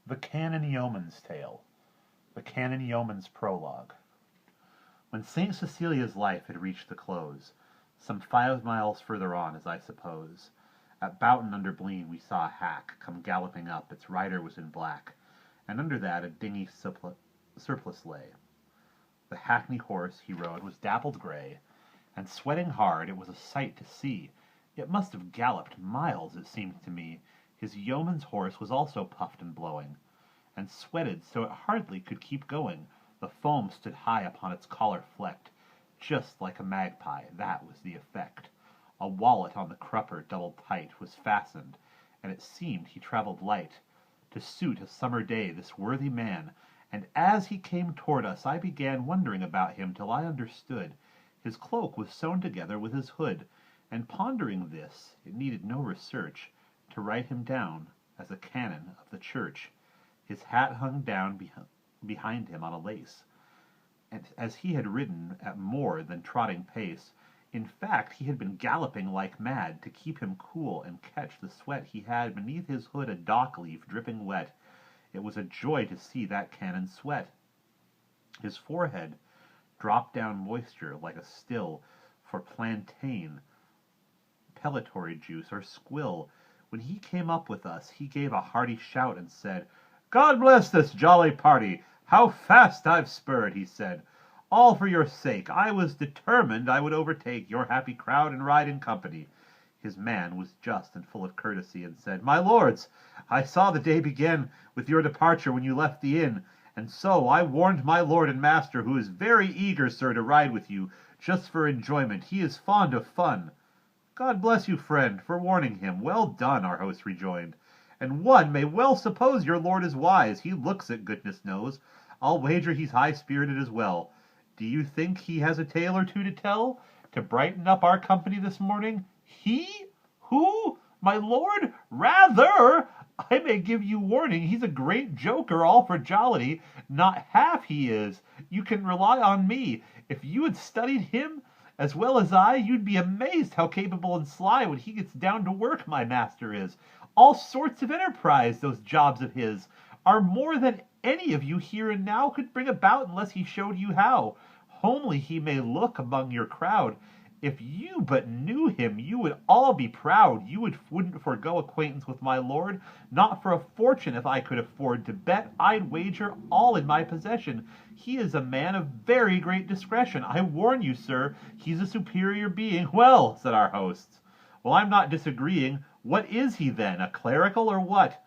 The Canon Yeoman's Tale. The Canon Yeoman's Prologue. When St. Cecilia's life had reached the close, some 5 miles further on, as I suppose, at Boughton under Blean we saw a hack come galloping up. Its rider was in black, and under that a dingy surplice lay. The hackney horse he rode was dappled grey, and sweating hard. It was a sight to see. It must have galloped miles, it seemed to me. His yeoman's horse was also puffed and blowing, and sweated so it hardly could keep going. The foam stood high upon its collar flecked, just like a magpie. That was the effect. A wallet on the crupper, doubled tight, was fastened, and it seemed he travelled light, to suit a summer day, this worthy man. And as he came toward us, I began wondering about him till I understood. His cloak was sewn together with his hood, and pondering this, it needed no research to write him down as a canon of the church. His hat hung down behind him on a lace, and as he had ridden at more than trotting pace, in fact he had been galloping like mad to keep him cool and catch the sweat. He had beneath his hood a dock leaf dripping wet. It was a joy to see that canon sweat. His forehead dropped down moisture like a still for plantain, pellitory juice, or squill. When he came up with us, he gave a hearty shout and said, "God bless this jolly party! How fast I've spurred," he said. "All for your sake. I was determined I would overtake your happy crowd and ride in company." His man was just and full of courtesy, and said, "My lords, I saw the day begin with your departure when you left the inn, and so I warned my lord and master, who is very eager, sir, to ride with you, just for enjoyment. He is fond of fun." "God bless you, friend, for warning him. Well done," our host rejoined. "And one may well suppose your lord is wise. He looks it, goodness knows. I'll wager he's high-spirited as well. Do you think he has a tale or two to tell, to brighten up our company this morning?" "He? Who? My lord? Rather! I may give you warning, he's a great joker, all for jollity. Not half he is. You can rely on me. If you had studied him as well as I, you'd be amazed how capable and sly when he gets down to work, my master is. All sorts of enterprise, those jobs of his, are more than any of you here and now could bring about unless he showed you how. Homely he may look among your crowd. If you but knew him, you would all be proud. You wouldn't forego acquaintance with my lord. Not for a fortune, if I could afford to bet, I'd wager all in my possession. He is a man of very great discretion. I warn you, sir, he's a superior being." "Well," said our hosts, "well, I'm not disagreeing. What is he, then? A clerical, or what?"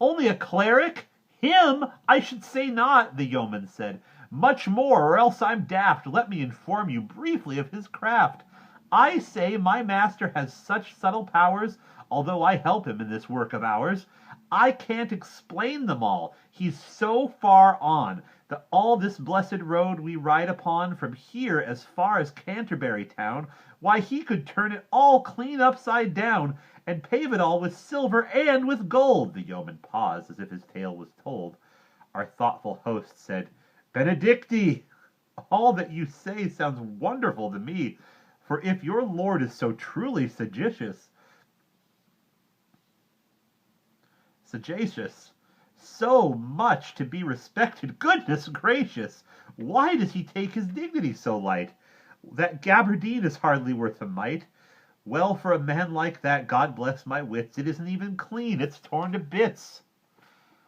"Only a cleric? Him? I should say not," the yeoman said. "Much more, or else I'm daft. Let me inform you briefly of his craft. I say my master has such subtle powers, although I help him in this work of ours. I can't explain them all. He's so far on, that all this blessed road we ride upon, from here as far as Canterbury town, why, he could turn it all clean upside down, and pave it all with silver and with gold." The yeoman paused, as if his tale was told. Our thoughtful host said, "Benedicti! All that you say sounds wonderful to me. For if your lord is so truly sagacious, so much to be respected, goodness gracious, why does he take his dignity so light? That gabardine is hardly worth a mite. Well, for a man like that, God bless my wits, it isn't even clean, it's torn to bits.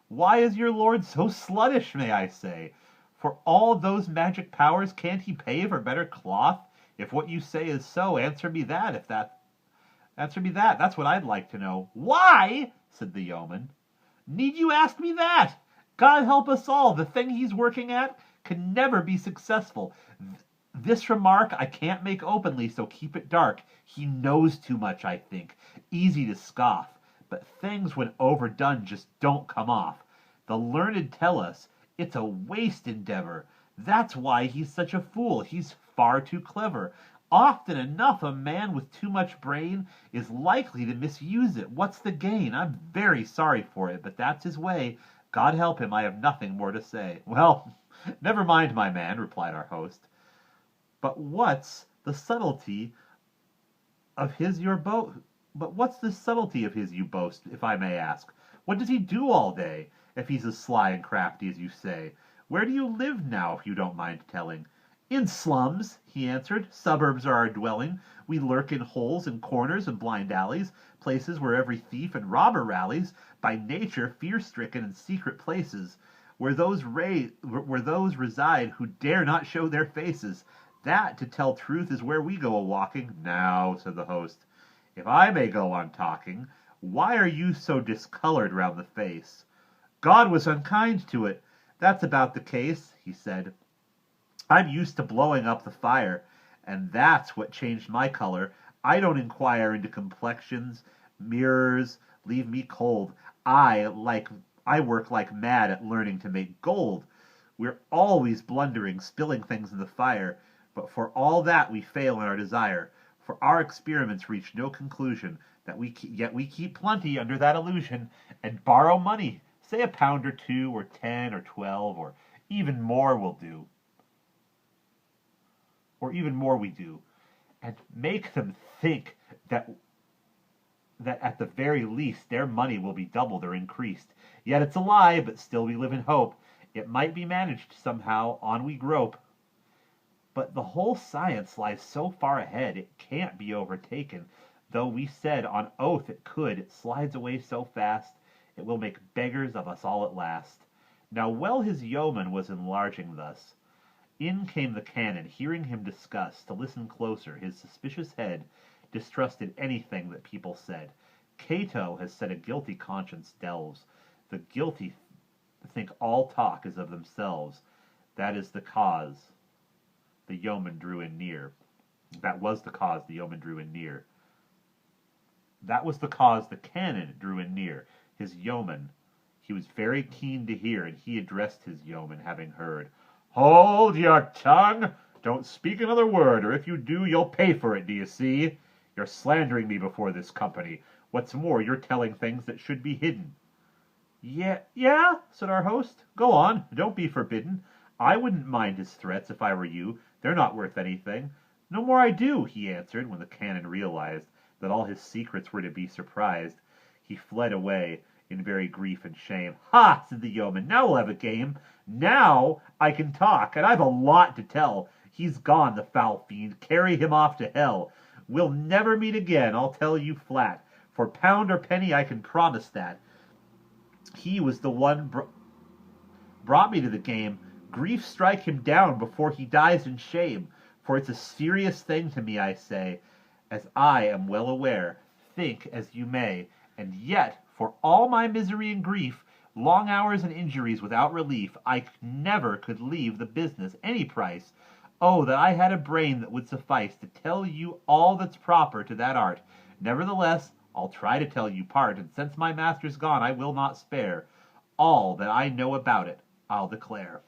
Why is your lord so sluttish, may I say? For all those magic powers, can't he pay for better cloth? If what you say is so, answer me that, that's what I'd like to know." "Why?" said the yeoman. "Need you ask me that? God help us all, the thing he's working at can never be successful. This remark I can't make openly, so keep it dark. He knows too much, I think. Easy to scoff, but things when overdone just don't come off. The learned tell us it's a waste endeavor. That's why he's such a fool. He's far too clever. Often enough a man with too much brain is likely to misuse it. What's the gain? I'm very sorry for it, but that's his way. God help him, I have nothing more to say." "Well, never mind, my man," replied our host. But what's the subtlety of his you boast, if I may ask? What does he do all day? if he's as sly and crafty as you say. Where do you live now, if you don't mind telling? In slums, he answered. Suburbs are our dwelling. We lurk in holes and corners and blind alleys, places where every thief and robber rallies, by nature fear-stricken in secret places, where those reside who dare not show their faces. That, to tell truth, is where we go a-walking. Now, said the host, if I may go on talking, why are you so discolored round the face? God was unkind to it. That's about the case, he said. I'm used to blowing up the fire, and that's what changed my color. I don't inquire into complexions, mirrors, leave me cold. I work like mad at learning to make gold. We're always blundering, spilling things in the fire, but for all that we fail in our desire. For our experiments reach no conclusion, yet we keep plenty under that illusion, and borrow money, say £1 or 2 or 10 or 12, or even more will do. Or even more we do, and make them think that at the very least their money will be doubled or increased. Yet it's a lie, but still we live in hope. It might be managed somehow, on we grope. But the whole science lies so far ahead, it can't be overtaken. Though we said on oath it could, it slides away so fast, it will make beggars of us all at last. Now well his yeoman was enlarging thus. In came the canon, hearing him discuss, to listen closer. His suspicious head distrusted anything that people said. Cato has said a guilty conscience delves. The guilty think all talk is of themselves. That is the cause the yeoman drew in near. That was the cause the yeoman drew in near. That was the cause the canon drew in near. His yeoman, he was very keen to hear, and he addressed his yeoman, having heard. Hold your tongue! Don't speak another word, or if you do, you'll pay for it, do you see? You're slandering me before this company. What's more, you're telling things that should be hidden. Yeah, said our host. Go on, don't be forbidden. I wouldn't mind his threats if I were you. They're not worth anything. No more I do, he answered, when the canon realized that all his secrets were to be surprised. He fled away in very grief and shame. Ha, said the yeoman, now we'll have a game. Now I can talk, and I've a lot to tell. He's gone, the foul fiend. Carry him off to hell. We'll never meet again, I'll tell you flat. For pound or penny, I can promise that. He was the one brought me to the game. Grief strike him down before he dies in shame. For it's a serious thing to me, I say, as I am well aware. Think as you may. And yet, for all my misery and grief, long hours and injuries without relief, I never could leave the business any price. Oh, that I had a brain that would suffice to tell you all that's proper to that art. Nevertheless, I'll try to tell you part, and since my master's gone, I will not spare. All that I know about it, I'll declare.